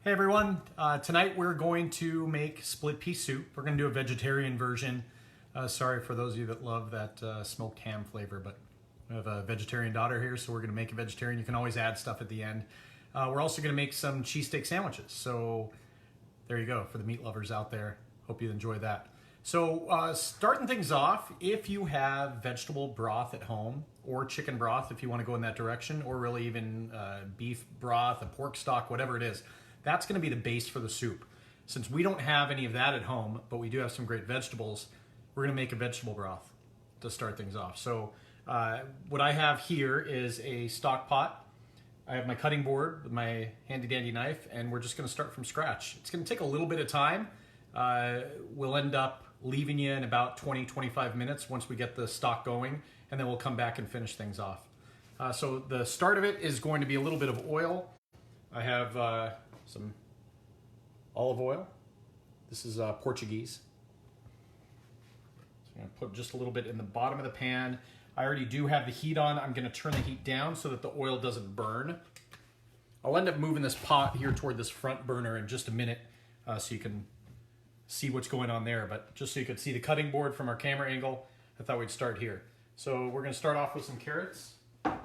Hey everyone, tonight we're going to make split pea soup. We're going to do a vegetarian version. Sorry for those of you that love that smoked ham flavor, but I have a vegetarian daughter here, so we're going to make a vegetarian. You can always add stuff at the end. We're also going to make some cheesesteak sandwiches. So there you go for the meat lovers out there. Hope you enjoy that. So starting things off, if you have vegetable broth at home or chicken broth, if you want to go in that direction, or really even beef broth, a pork stock, whatever it is, that's going to be the base for the soup. Since we don't have any of that at home, but we do have some great vegetables, we're going to make a vegetable broth to start things off. So what I have here is a stock pot. I have my cutting board with my handy dandy knife, and we're just going to start from scratch. It's going to take a little bit of time. We'll end up leaving you in about 20-25 minutes once we get the stock going, and then we'll come back and finish things off. So the start of it is going to be a little bit of oil. I have some olive oil. This is Portuguese. So I'm going to put just a little bit in the bottom of the pan. I already do have the heat on. I'm going to turn the heat down so that the oil doesn't burn. I'll end up moving this pot here toward this front burner in just a minute so you can see what's going on there. But just so you could see the cutting board from our camera angle, I thought we'd start here. So we're going to start off with some carrots. Could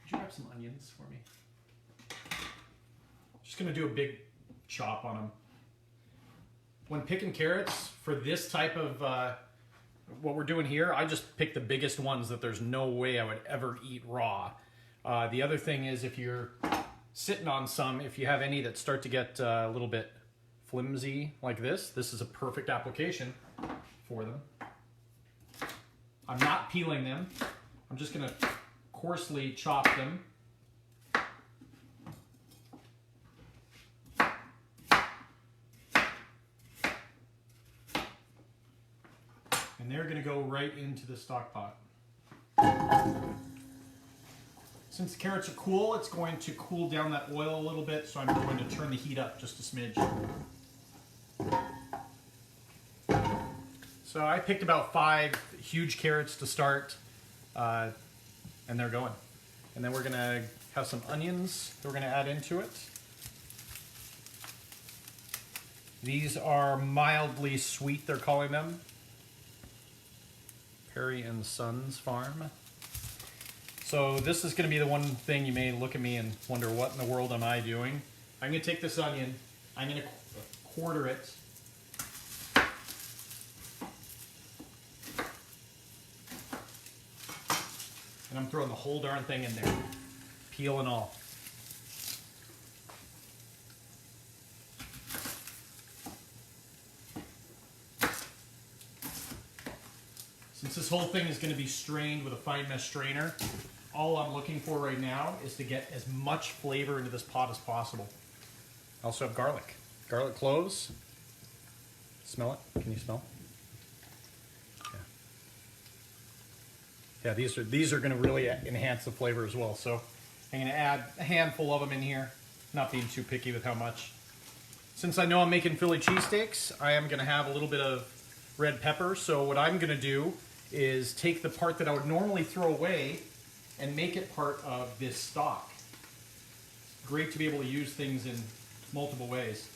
you grab some onions for me? Just going to do a big chop on them. When picking carrots for this type of what we're doing here, I just pick the biggest ones that there's no way I would ever eat raw. The other thing is, if you're sitting on some, if you have any that start to get a little bit flimsy like this is a perfect application for them. I'm not peeling them. I'm just going to coarsely chop them. And they're going to go right into the stock pot. Since the carrots are cool, it's going to cool down that oil a little bit, so I'm going to turn the heat up just a smidge. So I picked about 5 huge carrots to start, and they're going. And then we're going to have some onions that we're going to add into it. These are mildly sweet, they're calling them. Perry and Sons Farm. So this is going to be the one thing you may look at me and wonder, what in the world am I doing? I'm going to take this onion, I'm going to quarter it. And I'm throwing the whole darn thing in there, peel and all. Since this whole thing is going to be strained with a fine mesh strainer, all I'm looking for right now is to get as much flavor into this pot as possible. I also have garlic. Garlic cloves. Smell it? Can you smell? Yeah, these are going to really enhance the flavor as well. So I'm going to add a handful of them in here, not being too picky with how much. Since I know I'm making Philly cheesesteaks, I am going to have a little bit of red pepper. So what I'm going to do is take the part that I would normally throw away and make it part of this stock. Great to be able to use things in multiple ways.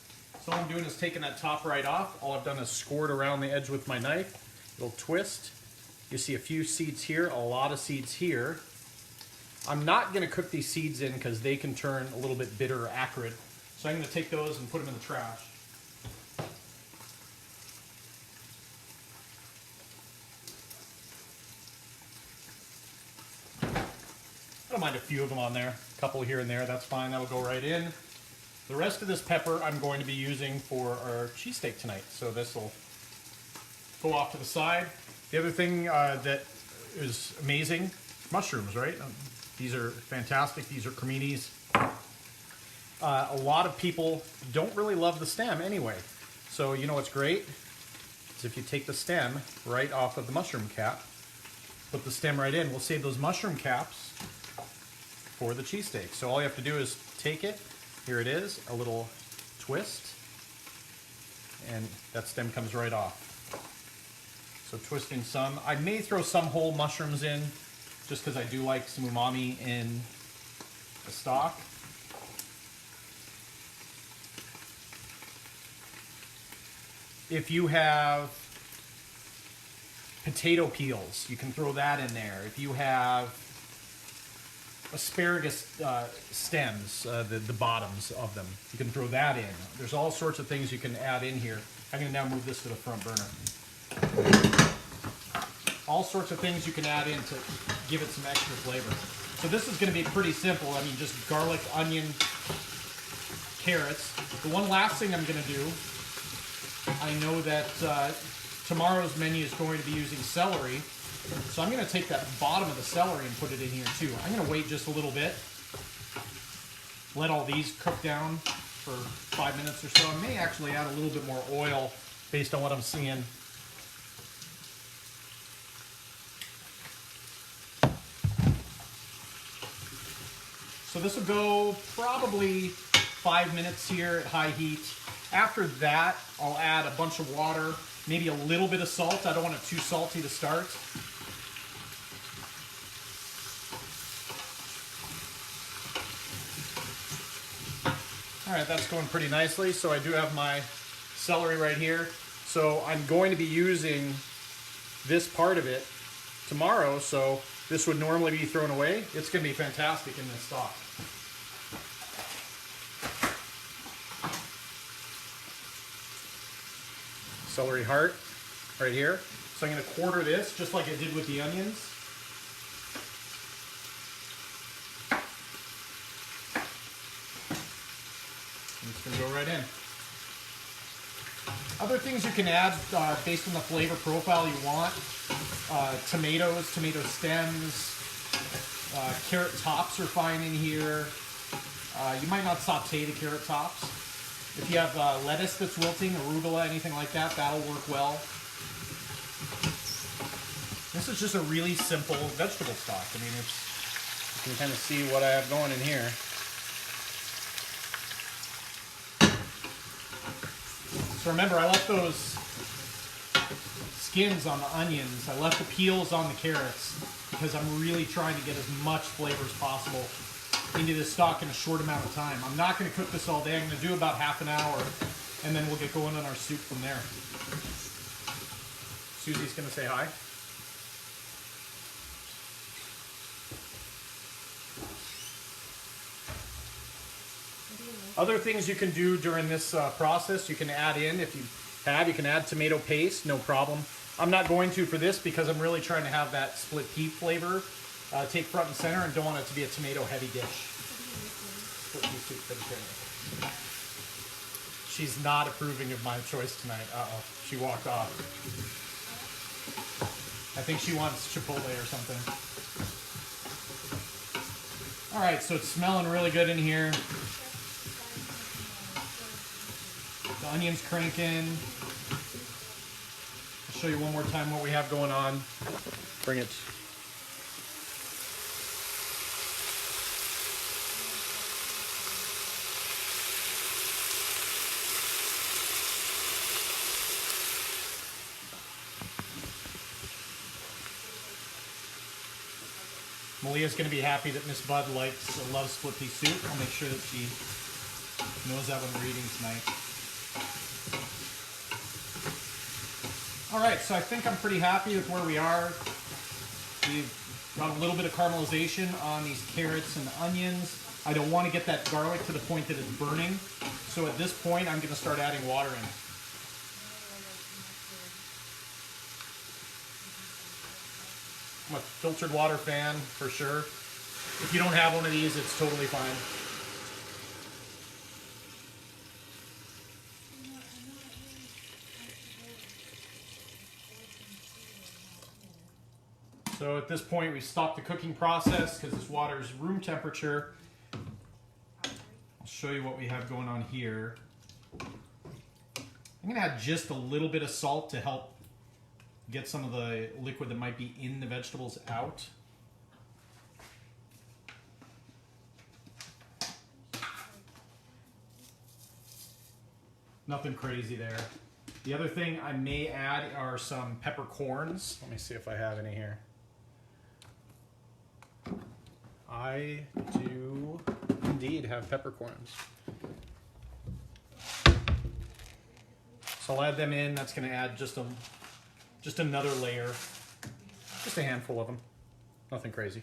So all I'm doing is taking that top right off. All I've done is score it around the edge with my knife. It'll twist. You see a few seeds here, a lot of seeds here. I'm not going to cook these seeds in because they can turn a little bit bitter or acrid. So I'm going to take those and put them in the trash. I don't mind a few of them on there, a couple here and there, that's fine, that'll go right in. The rest of this pepper I'm going to be using for our cheesesteak tonight, so this will go off to the side. The other thing that is amazing, mushrooms, right? These are fantastic, these are creminis. A lot of people don't really love the stem anyway, so you know what's great? Is if you take the stem right off of the mushroom cap, put the stem right in, we'll save those mushroom caps for the cheesesteak. So all you have to do is take it, here it is, a little twist, and that stem comes right off. So twisting some. I may throw some whole mushrooms in, just because I do like some umami in the stock. If you have potato peels, you can throw that in there. If you have asparagus stems, the bottoms of them, you can throw that in. There's all sorts of things you can add in here. I'm going to now move this to the front burner. All sorts of things you can add in to give it some extra flavor. So this is going to be pretty simple. I mean, just garlic, onion, carrots. The one last thing I'm going to do, I know that tomorrow's menu is going to be using celery. So I'm going to take that bottom of the celery and put it in here too. I'm going to wait just a little bit. Let all these cook down for 5 minutes or so. I may actually add a little bit more oil based on what I'm seeing. So this will go probably 5 minutes here at high heat. After that, I'll add a bunch of water, maybe a little bit of salt. I don't want it too salty to start. All right, that's going pretty nicely. So I do have my celery right here. So I'm going to be using this part of it tomorrow. So this would normally be thrown away. It's going to be fantastic in this stock. Celery heart right here. So I'm going to quarter this just like I did with the onions. It's going to go right in. Other things you can add based on the flavor profile you want. Tomatoes, tomato stems, carrot tops are fine in here. You might not saute the carrot tops. If you have lettuce that's wilting, arugula, anything like that, that'll work well. This is just a really simple vegetable stock. I mean, you can kind of see what I have going in here. So remember, I left those skins on the onions. I left the peels on the carrots because I'm really trying to get as much flavor as possible into this stock in a short amount of time. I'm not going to cook this all day. I'm going to do about half an hour, and then we'll get going on our soup from there. Susie's going to say hi. Other things you can do during this process, you can add in, if you can add tomato paste, no problem. I'm not going to for this because I'm really trying to have that split pea flavor take front and center and don't want it to be a tomato heavy dish. Split pea soup vegetarian. She's not approving of my choice tonight. Uh-oh, she walked off. I think she wants Chipotle or something. All right, so it's smelling really good in here. The onion's cranking. I'll show you one more time what we have going on. Bring it. Malia's going to be happy that Miss Bud loves split pea soup. I'll make sure that she knows that when we're eating tonight. All right, so I think I'm pretty happy with where we are. We've got a little bit of caramelization on these carrots and onions. I don't want to get that garlic to the point that it's burning. So at this point, I'm going to start adding water in. I'm a filtered water fan for sure. If you don't have one of these, it's totally fine. So at this point, we stop the cooking process because this water is room temperature. I'll show you what we have going on here. I'm going to add just a little bit of salt to help get some of the liquid that might be in the vegetables out. Nothing crazy there. The other thing I may add are some peppercorns. Let me see if I have any here. I do indeed have peppercorns. So I'll add them in. That's going to add just another layer, just a handful of them, nothing crazy.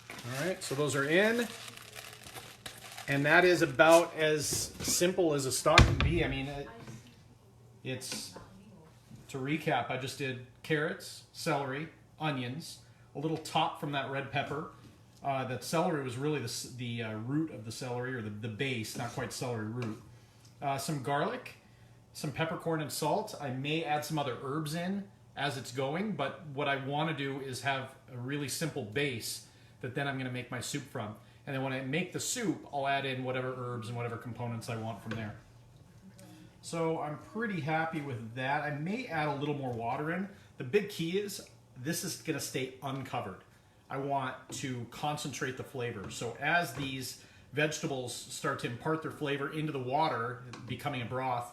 All right, so those are in, and that is about as simple as a stock can be. I mean, it's, to recap, I just did carrots, celery, onions, a little top from that red pepper. That celery was really the root of the celery, or the base, not quite celery root. Some garlic, some peppercorn and salt. I may add some other herbs in as it's going, but what I want to do is have a really simple base that then I'm going to make my soup from. And then when I make the soup, I'll add in whatever herbs and whatever components I want from there. So I'm pretty happy with that. I may add a little more water in. The big key is this is going to stay uncovered. I want to concentrate the flavor. So as these vegetables start to impart their flavor into the water, becoming a broth,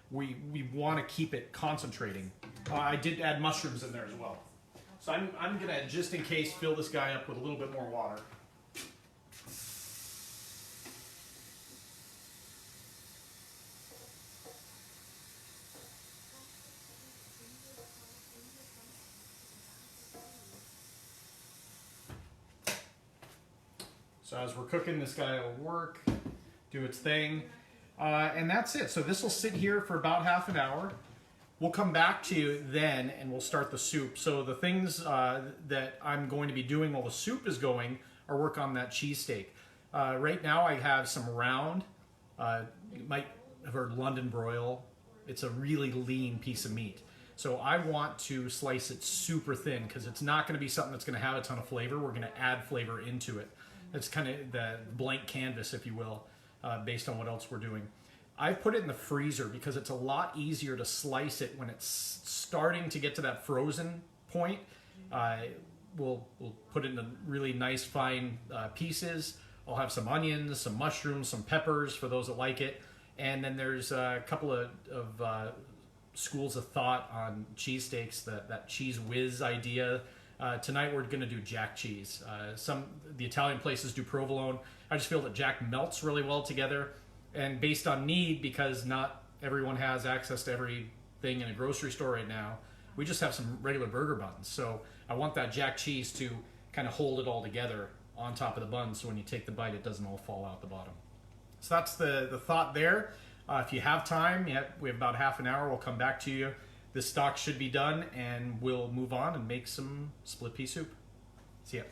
we want to keep it concentrating. I did add mushrooms in there as well. So I'm going to, just in case, fill this guy up with a little bit more water. So as we're cooking, this guy will work, do its thing, and that's it. So this will sit here for about half an hour. We'll come back to you then, and we'll start the soup. So the things that I'm going to be doing while the soup is going are work on that cheesesteak. Right now I have some round, you might have heard London broil. It's a really lean piece of meat. So I want to slice it super thin because it's not going to be something that's going to have a ton of flavor. We're going to add flavor into it. It's kind of the blank canvas, if you will, based on what else we're doing. I put it in the freezer because it's a lot easier to slice it when it's starting to get to that frozen point. We'll put it in really nice fine pieces. I'll have some onions, some mushrooms, some peppers for those that like it. And then there's a couple of schools of thought on cheesesteaks, that cheese whiz idea. Tonight we're going to do jack cheese. The Italian places do provolone. I just feel that jack melts really well together, and based on need, because not everyone has access to everything in a grocery store right now, we just have some regular burger buns. So I want that jack cheese to kind of hold it all together on top of the bun, so when you take the bite, it doesn't all fall out the bottom. So that's the thought there. If you have time, we have about half an hour. We'll come back to you. This stock should be done, and we'll move on and make some split pea soup. See ya.